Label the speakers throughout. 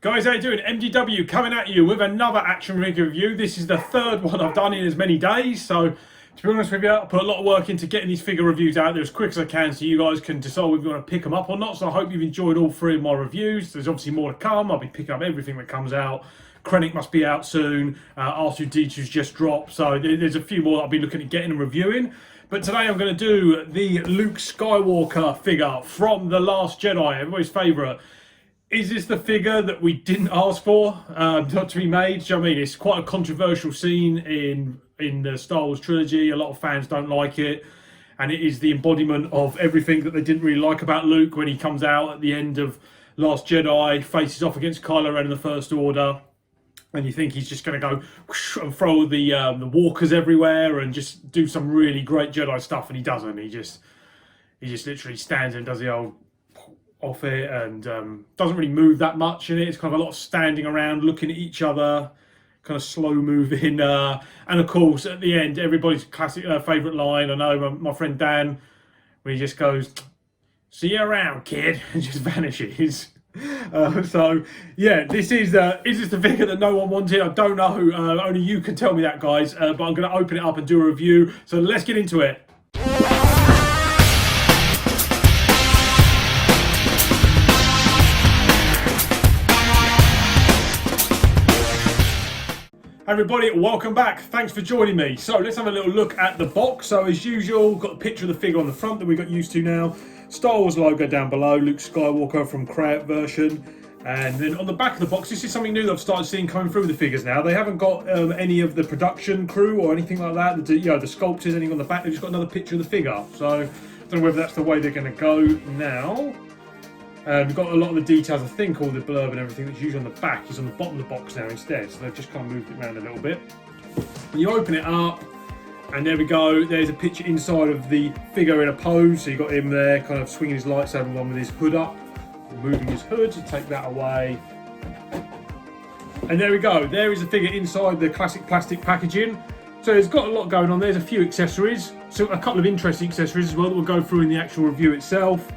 Speaker 1: Guys, how you doing? MDW coming at you with another action figure review. This is the third one I've done in as many days, so to be honest with you, I put a lot of work into getting these figure reviews out there as quick as I can so you guys can decide whether you want to pick them up or not. So I hope you've enjoyed all three of my reviews. There's obviously more to come. I'll be picking up everything that comes out. Crait must be out soon. R2-D2's just dropped, so there's a few more that I'll be looking at getting and reviewing. But today I'm going to do the Luke Skywalker figure from The Last Jedi, everybody's favourite. Is this the figure that we didn't ask for not to be made? Do you know what I mean? It's quite a controversial scene in the Star Wars trilogy. A lot of fans don't like it. And it is the embodiment of everything that they didn't really like about Luke when he comes out at the end of Last Jedi, faces off against Kylo Ren in the First Order. And you think he's just going to go whoosh and throw the walkers everywhere and just do some really great Jedi stuff. And he doesn't. He just literally stands and does the old off it and doesn't really move that much in it. It's kind of a lot of standing around, looking at each other, kind of slow moving. And of course, at the end, everybody's classic favourite line. I know my friend Dan, where he just goes, "See you around, kid," and just vanishes. So yeah, this is this the figure that no one wanted? I don't know. Only you can tell me that, guys. But I'm going to open it up and do a review. So let's get into it. Hey everybody, welcome back. Thanks for joining me. So let's have a little look at the box. So as usual, got a picture of the figure on the front that we got used to now. Star Wars logo down below, Luke Skywalker from Crait version. And then on the back of the box, this is something new that I've started seeing coming through the figures now. They haven't got any of the production crew or anything like that. The sculptors, anything on the back. They've just got another picture of the figure. So I don't know whether that's the way they're going to go now. We've got a lot of the details, I think all the blurb and everything that's usually on the back is on the bottom of the box now instead, so they've just kind of moved it around a little bit. And you open it up, and there we go, there's a picture inside of the figure in a pose, so you've got him there kind of swinging his lightsaber on with his hood up, removing his hood to take that away. And there we go, there is the figure inside the classic plastic packaging. So it's got a lot going on, there's a few accessories, so a couple of interesting accessories as well that we'll go through in the actual review itself.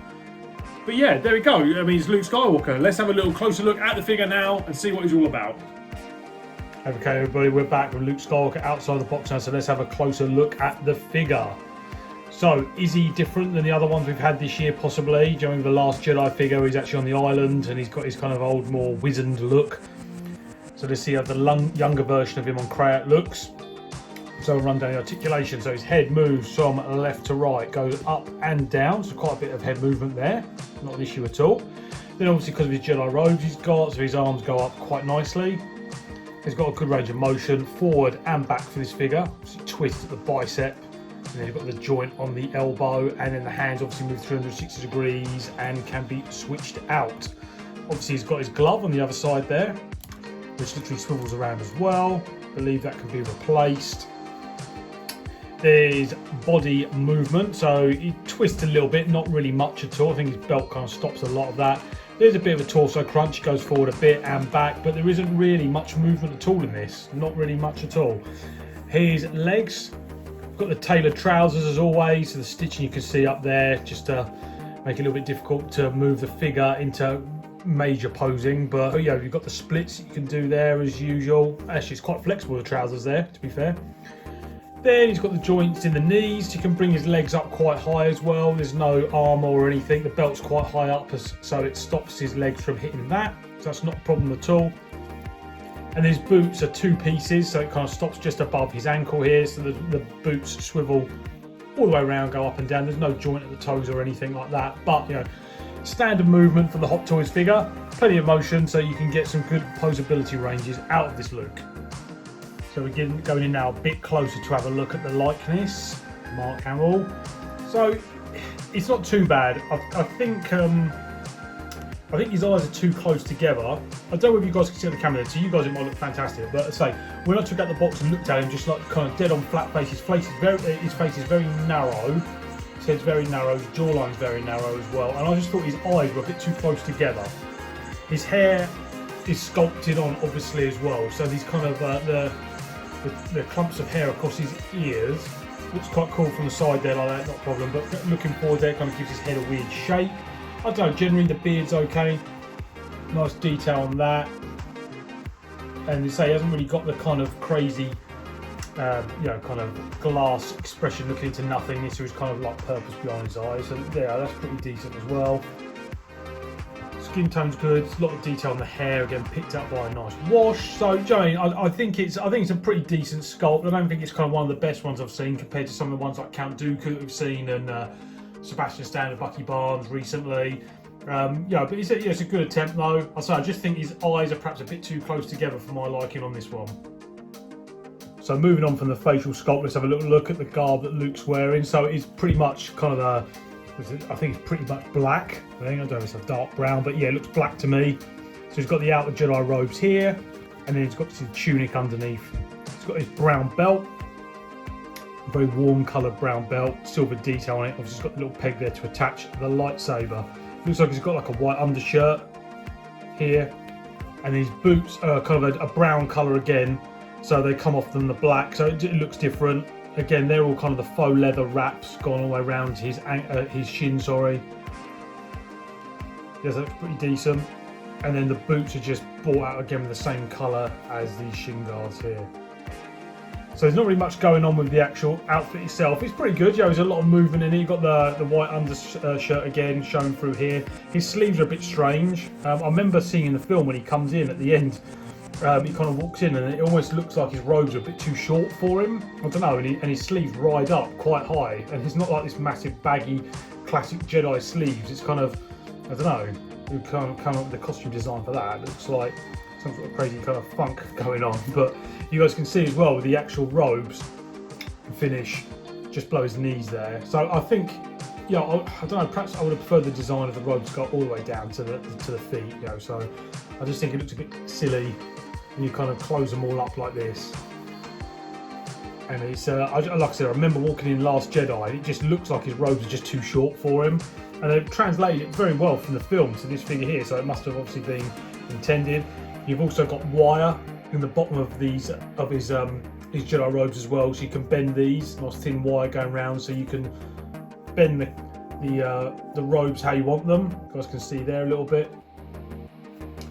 Speaker 1: But yeah, there we go. I mean, it's Luke Skywalker. Let's have a little closer look at the figure now and see what he's all about. Okay, everybody, we're back with Luke Skywalker outside the box now, so let's have a closer look at the figure. So, is he different than the other ones we've had this year, possibly? During the Last Jedi figure, he's actually on the island, and he's got his kind of old, more wizened look. So let's see how the younger version of him on Crait looks. So I'll run down the articulation. So his head moves from left to right, goes up and down. So quite a bit of head movement there. Not an issue at all. Then obviously because of his Jedi robes he's got, so his arms go up quite nicely. He's got a good range of motion forward and back for this figure. So he twists at the bicep. And then you've got the joint on the elbow. And then the hands obviously move 360 degrees and can be switched out. Obviously he's got his glove on the other side there, which literally swivels around as well. I believe that can be replaced. There's body movement, so he twists a little bit, not really much at all. I think his belt kind of stops a lot of that. There's a bit of a torso crunch, he goes forward a bit and back, but there isn't really much movement at all in this. Not really much at all. His legs, got the tailored trousers as always, so the stitching you can see up there, just to make it a little bit difficult to move the figure into major posing, but yeah, you've got the splits you can do there as usual. Actually, it's quite flexible, the trousers there, to be fair. Then he's got the joints in the knees. You can bring his legs up quite high as well. There's no armour or anything. The belt's quite high up, so it stops his legs from hitting that. So that's not a problem at all. And his boots are two pieces, so it kind of stops just above his ankle here. So the boots swivel all the way around, go up and down. There's no joint at the toes or anything like that. But, you know, standard movement for the Hot Toys figure. Plenty of motion, so you can get some good posability ranges out of this Luke. So we're going in now a bit closer to have a look at the likeness, Mark Hamill. So it's not too bad. I think his eyes are too close together. I don't know if you guys can see on the camera there. To you guys it might look fantastic, but I say when I took out the box and looked at him, just like kind of dead on flat face, his face is very narrow. His head's very narrow. His jawline's very narrow as well. And I just thought his eyes were a bit too close together. His hair is sculpted on obviously as well. So these kind of the clumps of hair across his ears looks quite cool from the side there like that, not a problem, but looking forward there kind of gives his head a weird shape. I don't know, generally the beard's okay. Nice detail on that. And you say he hasn't really got the kind of crazy, you know, kind of glass expression looking into nothingness. There's kind of like purpose behind his eyes. So yeah, that's pretty decent as well. Skin tone's good. There's a lot of detail on the hair, again picked up by a nice wash. So Jane, I think it's a pretty decent sculpt. I don't think it's kind of one of the best ones I've seen compared to some of the ones like Count Dooku that we've seen and Sebastian Stan and Bucky Barnes recently. Yeah, but it's a good attempt though. I just think his eyes are perhaps a bit too close together for my liking on this one. So moving on from the facial sculpt, let's have a little look at the garb that Luke's wearing. So it's pretty much kind of I think it's pretty much black. I don't know if it's a dark brown, but yeah, it looks black to me. So he's got the outer Jedi robes here, and then he's got his tunic underneath. He's got his brown belt, a very warm coloured brown belt, silver detail on it. Obviously, he's got the little peg there to attach the lightsaber. Looks like he's got like a white undershirt here, and his boots are kind of a brown colour again, so they come off from the black, so it looks different. Again, they're all kind of the faux leather wraps going all the way around his shin. Sorry, yes, that looks pretty decent. And then the boots are just brought out again with the same colour as these shin guards here. So there's not really much going on with the actual outfit itself. It's pretty good. Yeah, there's a lot of movement in it. You've got the white undershirt again shown through here. His sleeves are a bit strange. I remember seeing in the film when he comes in at the end, he kind of walks in and it almost looks like his robes are a bit too short for him. I don't know, and his sleeves ride up quite high. And it's not like this massive baggy classic Jedi sleeves. It's kind of, I don't know, you can't come up with the costume design for that. It looks like some sort of crazy kind of funk going on. But you guys can see as well with the actual robes finish just below his knees there. So I think, yeah, I don't know, perhaps I would have preferred the design of the robes go all the way down to the feet, you know. So I just think it looks a bit silly when you kind of close them all up like this. And it's like I said, I remember walking in Last Jedi, it just looks like his robes are just too short for him, and they've translated it very well from the film to this figure here, so it must have obviously been intended. You've also got wire in the bottom of his Jedi robes as well, so you can bend these, nice thin wire going around, so you can bend the robes how you want them. You guys can see there a little bit.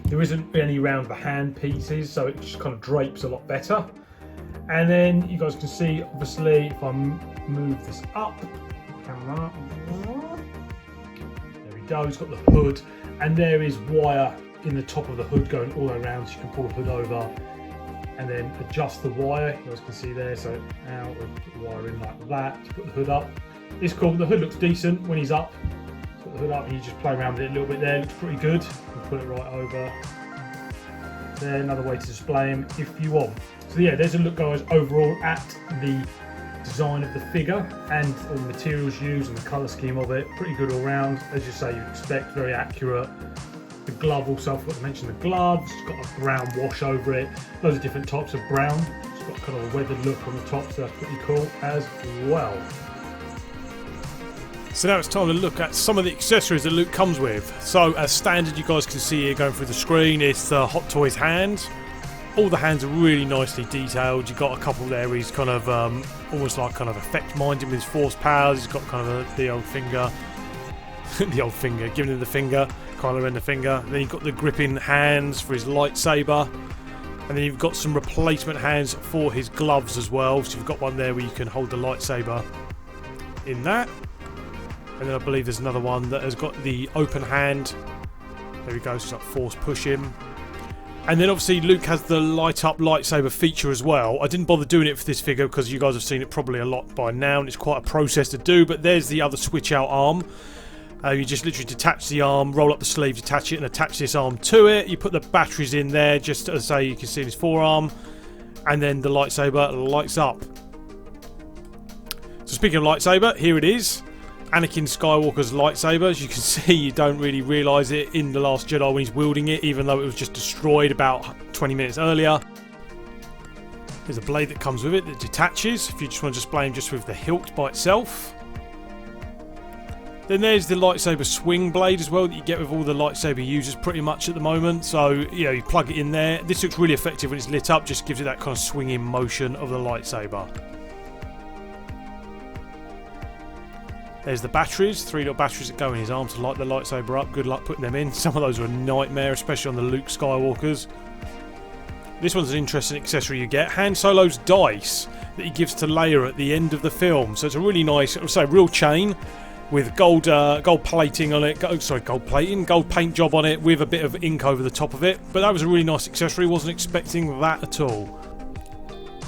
Speaker 1: There isn't any around the hand pieces, so it just kind of drapes a lot better. And then you guys can see, obviously, if I move this up, camera, there we go, it's got the hood, and there is wire in the top of the hood going all the way around, so you can pull the hood over and then adjust the wire. You guys can see there, so now we'll put the wire in like that to put the hood up. It's cool, the hood looks decent when he's up. Put the hood up and you just play around with it a little bit there, it looks pretty good. You can put it right over there, another way to display him if you want. So yeah, there's a look, guys, overall at the design of the figure and all the materials used and the colour scheme of it. Pretty good all round, as you say, you expect, very accurate. The glove also, I forgot to mention the gloves, it's got a brown wash over it, loads of different types of brown. It's got kind of a weathered look on the top, so that's pretty cool as well.
Speaker 2: So now it's time to look at some of the accessories that Luke comes with. So as standard, you guys can see here going through the screen, it's the Hot Toys hands. All the hands are really nicely detailed. You've got a couple there where he's kind of almost like kind of effect minded with his force powers. He's got kind of the old finger, the old finger, giving him the finger, Kylo Ren the finger. Then you've got the gripping hands for his lightsaber. And then you've got some replacement hands for his gloves as well. So you've got one there where you can hold the lightsaber in that. And then I believe there's another one that has got the open hand. There we go, so it's like force push him. And then obviously Luke has the light up lightsaber feature as well. I didn't bother doing it for this figure because you guys have seen it probably a lot by now and it's quite a process to do, but there's the other switch out arm. You just literally detach the arm, roll up the sleeve, detach it and attach this arm to it. You put the batteries in there just as I say you can see in his forearm, and then the lightsaber lights up. So speaking of lightsaber, here it is. Anakin Skywalker's lightsaber. As you can see, you don't really realise it in The Last Jedi when he's wielding it, even though it was just destroyed about 20 minutes earlier. There's a blade that comes with it that detaches if you just want to display him just with the hilt by itself. Then there's the lightsaber swing blade as well that you get with all the lightsaber users pretty much at the moment. So, you know, you plug it in there. This looks really effective when it's lit up, just gives it that kind of swinging motion of the lightsaber. There's the batteries, 3 little batteries that go in his arm to light the lightsaber up. Good luck putting them in. Some of those are a nightmare, especially on the Luke Skywalkers. This one's an interesting accessory you get. Han Solo's dice that he gives to Leia at the end of the film. So it's a really nice, real chain with gold plating on it. Gold paint job on it with a bit of ink over the top of it. But that was a really nice accessory. Wasn't expecting that at all.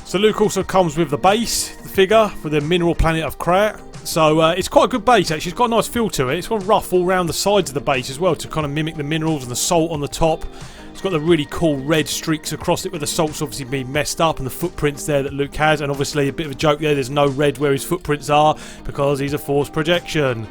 Speaker 2: So Luke also comes with the base, the figure for the mineral planet of Crait. So it's quite a good base actually. It's got a nice feel to it. It's got rough all around the sides of the base as well to kind of mimic the minerals and the salt on the top. It's got the really cool red streaks across it where the salt's obviously been messed up and the footprints there that Luke has. And obviously a bit of a joke there, there's no red where his footprints are because he's a force projection.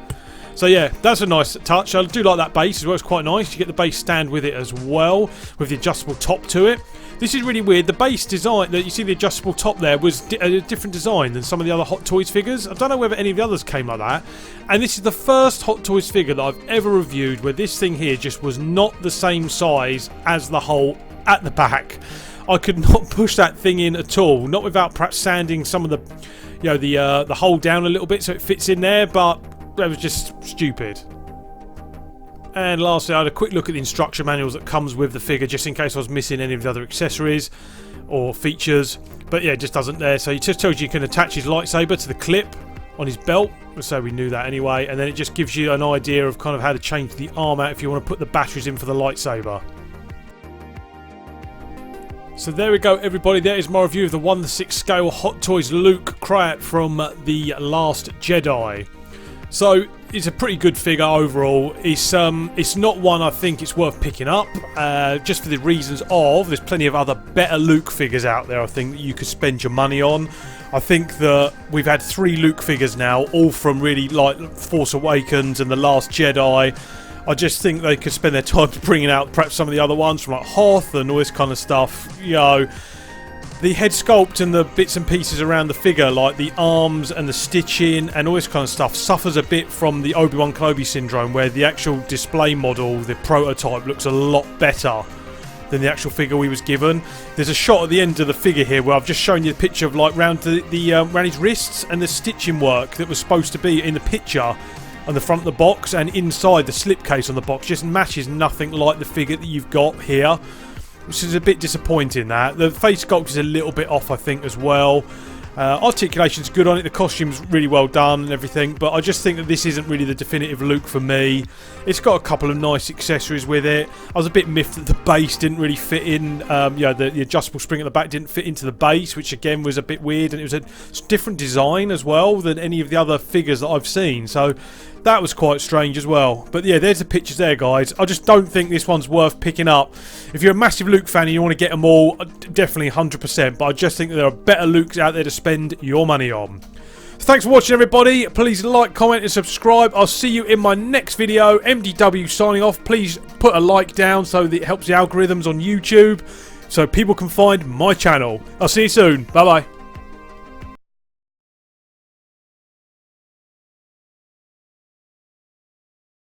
Speaker 2: So yeah, that's a nice touch. I do like that base as well. It's quite nice. You get the base stand with it as well with the adjustable top to it. This is really weird. The base design that you see, the adjustable top there, was a different design than some of the other Hot Toys figures. I don't know whether any of the others came like that. And this is the first Hot Toys figure that I've ever reviewed where this thing here just was not the same size as the hole at the back. I could not push that thing in at all, not without perhaps sanding some of the, the hole down a little bit so it fits in there, but that was just stupid. And lastly, I had a quick look at the instruction manuals that comes with the figure, just in case I was missing any of the other accessories or features. But yeah, it just doesn't there. So it just tells you can attach his lightsaber to the clip on his belt. So we knew that anyway. And then it just gives you an idea of kind of how to change the arm out if you want to put the batteries in for the lightsaber. So there we go, everybody. There is my review of the 1/6 scale Hot Toys Luke Crait from The Last Jedi. So it's a pretty good figure overall. It's not one I think it's worth picking up, just for the reasons of there's plenty of other better Luke figures out there I think that you could spend your money on. I think that we've had 3 Luke figures now, all from really like Force Awakens and The Last Jedi. I just think they could spend their time bringing out perhaps some of the other ones from like Hoth and all this kind of stuff, The head sculpt and the bits and pieces around the figure, like the arms and the stitching and all this kind of stuff, suffers a bit from the Obi-Wan Kenobi syndrome, where the actual display model, the prototype, looks a lot better than the actual figure we was given. There's a shot at the end of the figure here where I've just shown you the picture of like round around his wrists and the stitching work that was supposed to be in the picture on the front of the box and inside the slipcase on the box just matches nothing like the figure that you've got here, which is a bit disappointing. That the face sculpt is a little bit off I think as well. Articulation's good on it, the costume's really well done and everything, but I just think that this isn't really the definitive Luke for me. It's got a couple of nice accessories with it. I was a bit miffed that the base didn't really fit in, the adjustable spring at the back didn't fit into the base, which again was a bit weird, and it was a different design as well than any of the other figures that I've seen, so that was quite strange as well. But yeah, there's the pictures there, guys. I just don't think this one's worth picking up. If you're a massive Luke fan and you want to get them all, definitely 100%, but I just think that there are better Lukes out there to spend your money on. So thanks for watching, everybody. Please like, comment and subscribe. I'll see you in my next video. MDW signing off. Please put a like down so that it helps the algorithms on YouTube so people can find my channel. I'll see you soon. Bye bye.